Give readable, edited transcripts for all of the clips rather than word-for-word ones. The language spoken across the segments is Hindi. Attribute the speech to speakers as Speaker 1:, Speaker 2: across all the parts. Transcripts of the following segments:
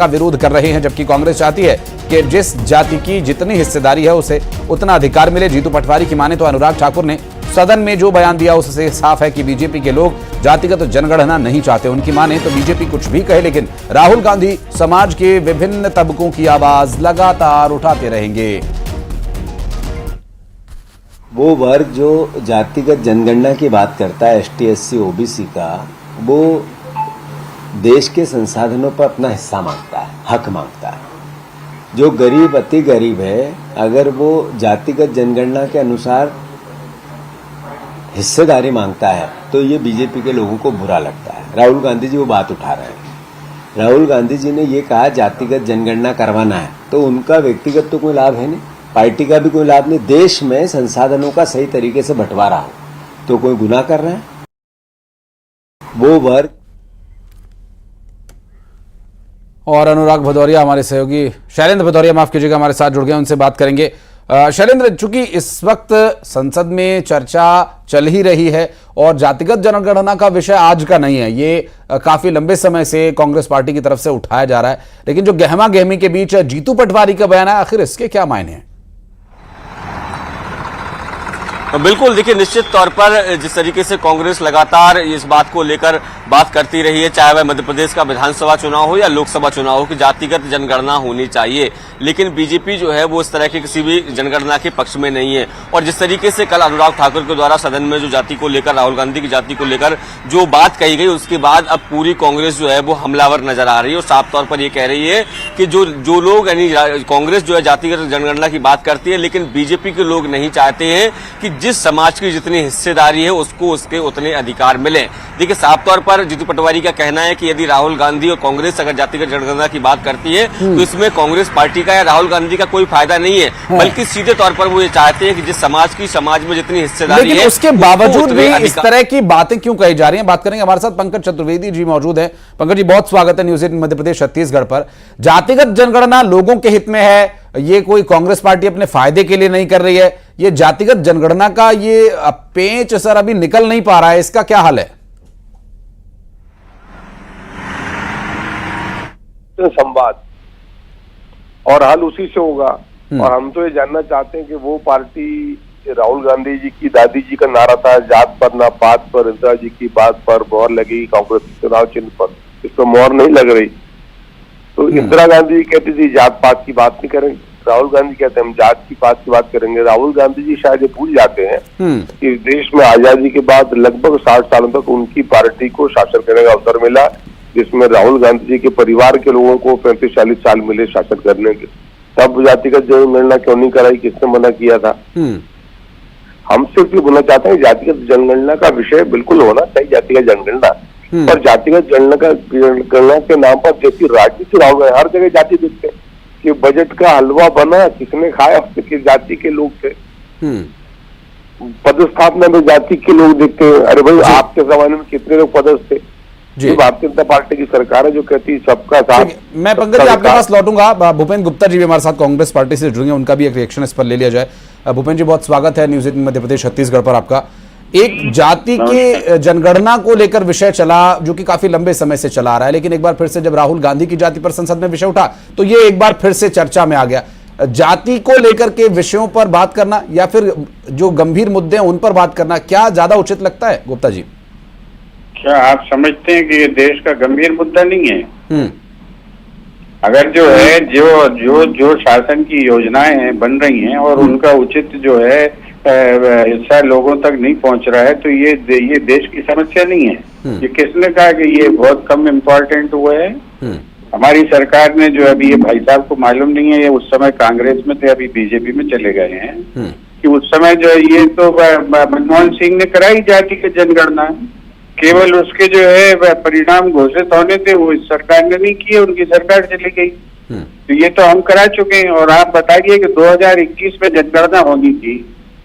Speaker 1: का विरोध कर रहे हैं, जबकि कांग्रेस चाहती है कि जिस जाति की जितनी हिस्सेदारी है उसे उतना अधिकार मिले। जीतू पटवारी की माने तो अनुराग ठाकुर ने सदन में जो बयान दिया उससे साफ है कि बीजेपी के लोग जातिगत जनगणना नहीं चाहते। उनकी माने तो बीजेपी कुछ भी कहे, लेकिन राहुल गांधी समाज के विभिन्न तबकों की आवाज लगातार उठाते रहेंगे।
Speaker 2: वो वर्ग जो जातिगत जनगणना की बात करता है, एसटी, एससी, ओबीसी का, वो देश के संसाधनों पर अपना हिस्सा मांगता है, हक मांगता है। जो गरीब, अति गरीब है, अगर वो जातिगत जनगणना के अनुसार हिस्सेदारी मांगता है तो ये बीजेपी के लोगों को बुरा लगता है। राहुल गांधी जी वो बात उठा रहे हैं। राहुल गांधी जी ने ये कहा जातिगत जनगणना करवाना है, तो उनका व्यक्तिगत तो कोई लाभ है नहीं, पार्टी का भी कोई लाभ नहीं। देश में संसाधनों का सही तरीके से बंटवारा हो तो कोई गुनाह कर रहे हैं। वो वर्ग।
Speaker 1: और अनुराग भदौरिया हमारे सहयोगी शैलेंद्र भदौरिया माफ कीजिएगा हमारे साथ जुड़ गए, उनसे बात करेंगे। शैलेंद्र, चूंकि इस वक्त संसद में चर्चा चल ही रही है और जातिगत जनगणना का विषय आज का नहीं है, ये काफी लंबे समय से कांग्रेस पार्टी की तरफ से उठाया जा रहा है, लेकिन जो गहमा गहमी के बीच जीतू पटवारी का बयान है, आखिर इसके क्या मायने हैं?
Speaker 3: बिल्कुल, देखिए, निश्चित तौर पर जिस तरीके से कांग्रेस लगातार इस बात को लेकर बात करती रही है, चाहे वह मध्य प्रदेश का विधानसभा चुनाव हो या लोकसभा चुनाव हो, कि जातिगत जनगणना होनी चाहिए, लेकिन बीजेपी जो है वो इस तरह की किसी भी जनगणना के पक्ष में नहीं है। और जिस तरीके से कल अनुराग ठाकुर के द्वारा सदन में जो जाति को लेकर, राहुल गांधी की जाति को लेकर जो बात कही गई, उसके बाद अब पूरी कांग्रेस जो है वो हमलावर नजर आ रही है और साफ तौर पर ये कह रही है कि जो लोग, यानी कांग्रेस जो है जातिगत जनगणना की बात करती है, लेकिन बीजेपी के लोग नहीं चाहते हैं कि जिस समाज की जितनी हिस्सेदारी है उसको उसके उतने अधिकार मिले। देखिए, साफ तौर पर जीतू पटवारी का कहना है कि यदि राहुल गांधी और कांग्रेस अगर जातिगत जनगणना की बात करती है तो इसमें कांग्रेस पार्टी का या राहुल गांधी का कोई फायदा नहीं है, बल्कि सीधे तौर पर वो ये चाहते हैं कि जिस समाज में जितनी हिस्सेदारी है,
Speaker 1: उसके बावजूद भी इस तरह की बातें क्यों कही जा रही हैं? बात करेंगे, हमारे साथ पंकज चतुर्वेदी जी मौजूद हैं। पंकज जी, बहुत स्वागत है न्यूज़ 18 मध्य प्रदेश छत्तीसगढ़ पर। जातिगत जनगणना लोगों के हित में है, ये कोई कांग्रेस पार्टी अपने फायदे के लिए नहीं कर रही है। ये जातिगत जनगणना का ये पेंच सर अभी निकल नहीं पा रहा है, इसका क्या हाल है?
Speaker 4: संवाद और हल उसी से होगा। और हम तो ये जानना चाहते हैं कि वो पार्टी, राहुल गांधी जी की दादी जी का नारा था, जात पर ना पात पर, इंदिरा जी की बात पर मोहर लगेगी कांग्रेस चुनाव चिन्ह पर, इस पर मोहर नहीं लग रही। तो इंदिरा गांधी जी कहती थी जात पात की बात नहीं करेंगे, राहुल गांधी कहते हैं हम जात की पात की बात करेंगे। राहुल गांधी जी शायद ये भूल जाते हैं कि देश में आजादी के बाद लगभग 60 सालों तक उनकी पार्टी को शासन करने का अवसर मिला, जिसमें राहुल गांधी जी के परिवार के लोगों को 35-40 साल मिले शासन करने के। तब जातिगत जनगणना क्यों नहीं कराई, किसने मना किया था? हम सिर्फ ये बोलना चाहते हैं जातिगत जनगणना का विषय बिल्कुल होना चाहिए, जातिगत जनगणना, पर जातिगत जनगणना के नाम पर जैसी राजनीति राहुल हर जगह जाति दिखते हैं कि बजट का हलवा बना, किसने खाया, किस जाति के लोग थे। पदस्थापना में जाति के लोग दिखते हैं। अरे भाई, आपके जमाने में कितने लोग पदस्थ थे? भारतीय जनता पार्टी की सरकार है जो कहती है सबका साथ।
Speaker 1: मैं पंकज जी आपके पास लौटूंगा। भूपेंद्र गुप्ता जी भी हमारे साथ कांग्रेस पार्टी से जुड़ेंगे, उनका भी एक रिएक्शन इस पर ले लिया जाए। भूपेंद्र जी, बहुत स्वागत है न्यूज़ 18 मध्य प्रदेश छत्तीसगढ़ पर आपका। एक जाति के जनगणना को लेकर विषय चला जो कि काफी लंबे समय से चला आ रहा है, लेकिन एक बार फिर से जब राहुल गांधी की जाति पर संसद में विषय उठा तो ये एक बार फिर से चर्चा में आ गया। जाति को लेकर के विषयों पर बात करना या फिर जो गंभीर मुद्दे हैं उन पर बात करना क्या ज्यादा उचित लगता है गुप्ता जी?
Speaker 5: क्या आप समझते हैं कि ये देश का गंभीर मुद्दा नहीं है? अगर जो है जो शासन की योजनाएं बन रही हैं और उनका उचित जो है हिस्सा लोगों तक नहीं पहुंच रहा है, तो ये देश की समस्या नहीं है। ये किसने कहा कि ये बहुत कम इम्पोर्टेंट हुआ है? हमारी सरकार ने जो अभी, ये भाई साहब को मालूम नहीं है, ये उस समय कांग्रेस में थे, अभी बीजेपी में चले गए हैं, कि उस समय जो ये तो मनमोहन सिंह ने कराई जातिगत जनगणना, केवल उसके जो है परिणाम घोषित होने थे, वो इस सरकार ने नहीं किए, उनकी सरकार चली गई। तो ये तो हम करा चुके हैं। और आप बताइए कि 2021 में जनगणना होनी थी,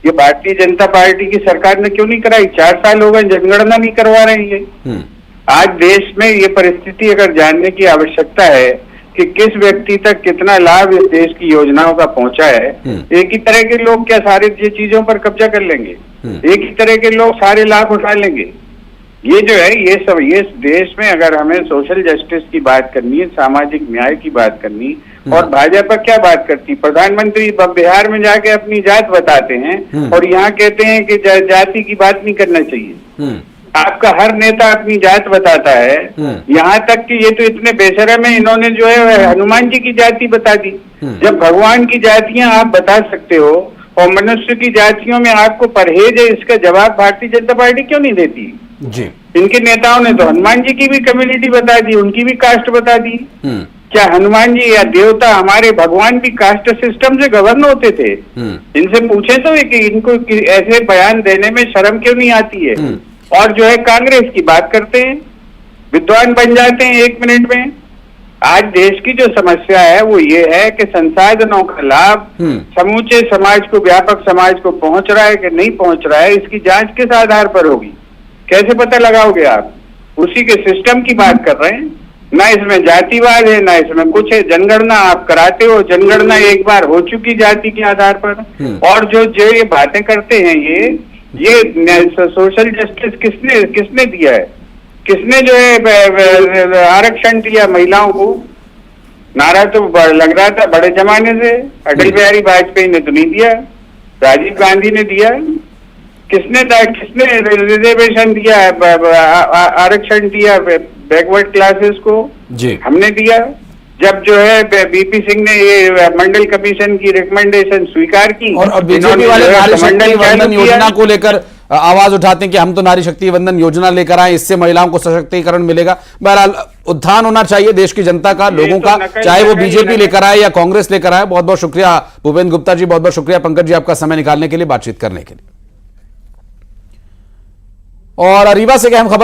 Speaker 5: ये भारतीय जनता पार्टी की सरकार ने क्यों नहीं कराई? 4 साल हो गए जनगणना नहीं करवा रही है। आज देश में ये परिस्थिति अगर जानने की आवश्यकता है कि किस व्यक्ति तक कितना लाभ इस देश की योजनाओं का पहुंचा है, एक ही तरह के लोग क्या सारी चीजों पर कब्जा कर लेंगे? एक ही तरह के लोग सारे लाभ उठा लेंगे? ये जो है ये सब ये देश में अगर हमें सोशल जस्टिस की बात करनी है, सामाजिक न्याय की बात करनी, और भाजपा क्या बात करती, प्रधानमंत्री बिहार में जाके अपनी जात बताते हैं और यहाँ कहते हैं कि जाति की बात नहीं करना चाहिए। आपका हर नेता अपनी जात बताता है, यहाँ तक कि ये तो इतने बेशरम है, इन्होंने जो है हनुमान जी की जाति बता दी। जब भगवान की जातियां आप बता सकते हो और मनुष्य की जातियों में आपको परहेज है, इसका जवाब भारतीय जनता पार्टी क्यों नहीं देती
Speaker 1: जी?
Speaker 5: इनके नेताओं ने तो हनुमान जी की भी कम्युनिटी बता दी, उनकी भी कास्ट बता दी। क्या हनुमान जी या देवता हमारे भगवान भी कास्ट सिस्टम से गवर्न होते थे? इनसे पूछे तो कि इनको ऐसे बयान देने में शर्म क्यों नहीं आती है? और जो है कांग्रेस की बात करते हैं, विद्वान बन जाते हैं 1 मिनट में। आज देश की जो समस्या है वो ये है कि संसाधनों का लाभ समूचे समाज को, व्यापक समाज को पहुंच रहा है कि नहीं पहुंच रहा है, इसकी जांच किस आधार पर होगी? कैसे पता लगाओगे आप? उसी के सिस्टम की बात कर रहे हैं। ना इसमें जातिवाद है, ना इसमें कुछ है। जनगणना आप कराते हो, जनगणना एक बार हो चुकी जाति के आधार पर। और जो ये बातें करते हैं ये सोशल जस्टिस किसने दिया है? किसने जो है आरक्षण दिया महिलाओं को? नारा तो लग रहा था बड़े जमाने से, अटल बिहारी वाजपेयी ने तो नहीं दिया, राजीव गांधी ने दिया। किसने रिजर्वेशन दिया, आरक्षण दिया बैकवर्ड क्लासेस को?
Speaker 1: जी
Speaker 5: हमने दिया। जब जो है बीपी सिंह ने ये मंडल कमीशन की रिकमेंडेशन स्वीकार की,
Speaker 1: और बीजेपी वाले नारी शक्ति वंदन योजना को लेकर आवाज उठाते हैं कि हम तो नारी शक्ति वंदन योजना लेकर आए, इससे महिलाओं को सशक्तिकरण मिलेगा। बहरहाल उत्थान होना चाहिए देश की जनता का, लोगों का, चाहे वो बीजेपी लेकर आए या कांग्रेस लेकर आए। बहुत बहुत शुक्रिया भूपेंद्र गुप्ता जी, बहुत बहुत शुक्रिया पंकज जी आपका समय निकालने के लिए, बातचीत करने के लिए। और रीवा से अहम खबर